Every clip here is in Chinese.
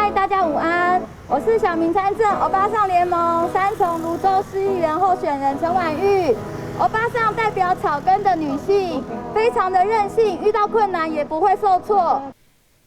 嗨，大家午安，我是小民参政欧巴桑联盟三重泸州市议员候选人陈婉玉。欧巴桑代表草根的女性，非常的韧性，遇到困难也不会受挫。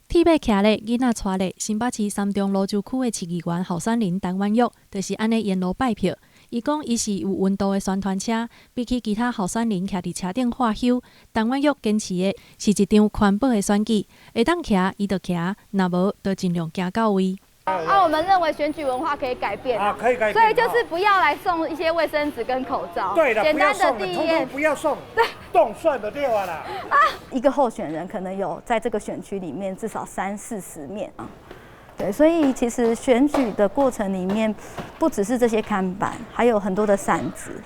铁马徛咧，囡仔带咧，新北市三重蘆洲区的市议员候选人陈婉玉，就是安尼沿路拜票。伊讲，伊是有温度的宣传车，比起其他候选人徛伫车顶喝休，陈婉玉坚持的是一张环保的选举，会当徛伊就徛，若无就尽量行到位。我们认为选举文化可以改变可以改变，所以就是不要来送一些卫生纸跟口罩。对的，简单的第一页，不要送，动算的对了啦。一个候选人可能有在这个选区里面至少30-40面啊。对，所以其实选举的过程里面，不只是这些看板，还有很多的扇子。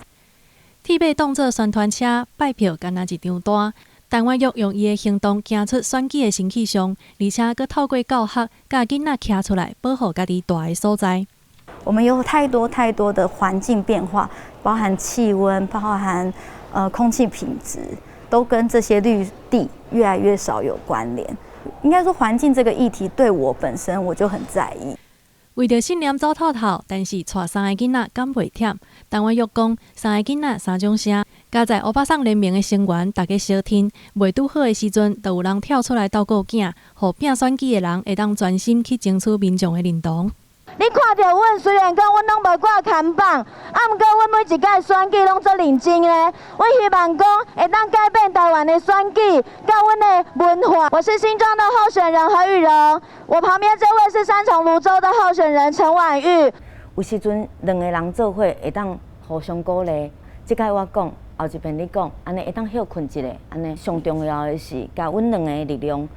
铁马当作宣传车，拜票干那一张单。陈婉玉用伊的行动行出选举的新气象，而且佫透过教学，甲囡仔徛出来，保护家己住的所在。我们有太多的环境变化，包含气温，包含空气品质，都跟这些绿地越来越少有关联。应该说，环境这个议题对我本身我就很在意。为着信念走透透，但是带三个囡仔敢袂忝。陈婉玉讲，三个囡仔三种声，加在欧巴桑联盟的成员，大家相听，袂拄好的时阵，就有人跳出来斗顾囝，互拼选举的人会当专心去争取民众的认同。你看到阮，虽然讲阮拢无挂看板，毋过阮每一届选举拢做认真咧。阮希望讲会当改变台湾的选举，甲阮的文化。我是新庄的候选人何雨柔，我旁边这位是三重泸州的候选人陈婉玉。有时阵两个人做伙会当互相鼓励。即摆我讲，后一遍你讲，安尼会当休困一下，安尼上重要的是，甲阮两个力量。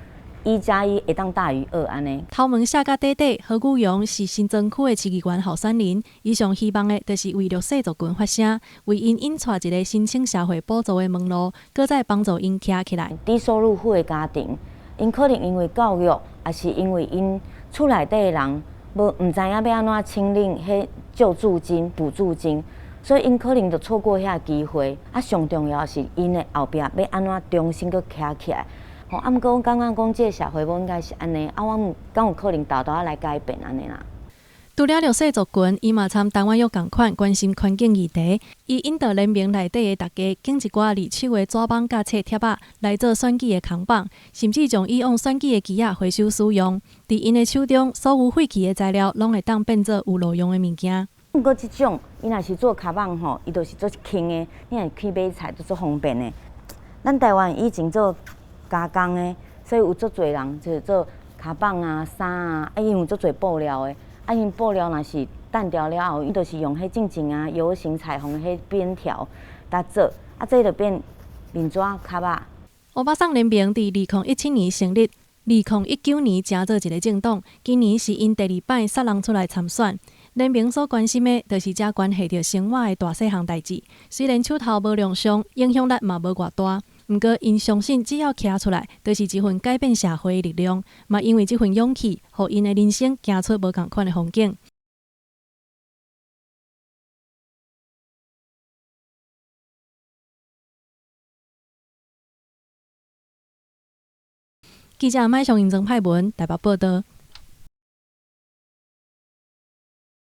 1+1会当大于2，安尼。头毛写甲短短，何古荣是新庄区的市议员候选人，伊上希望的就是为弱势族群发声，为因引出一个申请社会补助的门路，搁再帮助因徛起来。低收入户的家庭，因可能因为教育，也是因为因厝内底的人唔知影要安怎清领迄救助金、补助金，所以因可能就错过遐机会。上重要是因的后壁要安怎重新搁徛起来。毋过，我感觉讲，这个社会无应该是安尼，我敢有可能豆豆来改变安尼啦。除了弱势族群，伊嘛参陈婉玉共款关心环境议题。伊引导联盟内底的大家，拣一寡二手的纸板甲册贴仔来做选举的扛棒，甚至将以往选举的机仔回收使用。伫因的手中，所有废弃的材料，拢会当变做有路用的物件。毋过，即种伊若是做卡棒吼，伊就是做轻的，你若去买菜都做方便的。咱台湾以前做加工的，所以有足侪人就是做卡棒啊、衫啊，因有足侪布料的，因布料若是淡掉了后，伊就是用迄正正啊油型彩虹迄边条来做，这就变面纸卡仔。欧巴桑联盟伫2017年成立，2019年成做一个政党，今年是因第2摆杀人出来参选。联盟所关心的，就是这关系着生活的大细项代志。虽然手头无亮相，影响力嘛无偌大。毋过，因相信只要徛出来，就是一份改变社会的力量。嘛，因为这份勇气，互因的人生行出无同款的风景。记者麦上认真派文台北报道。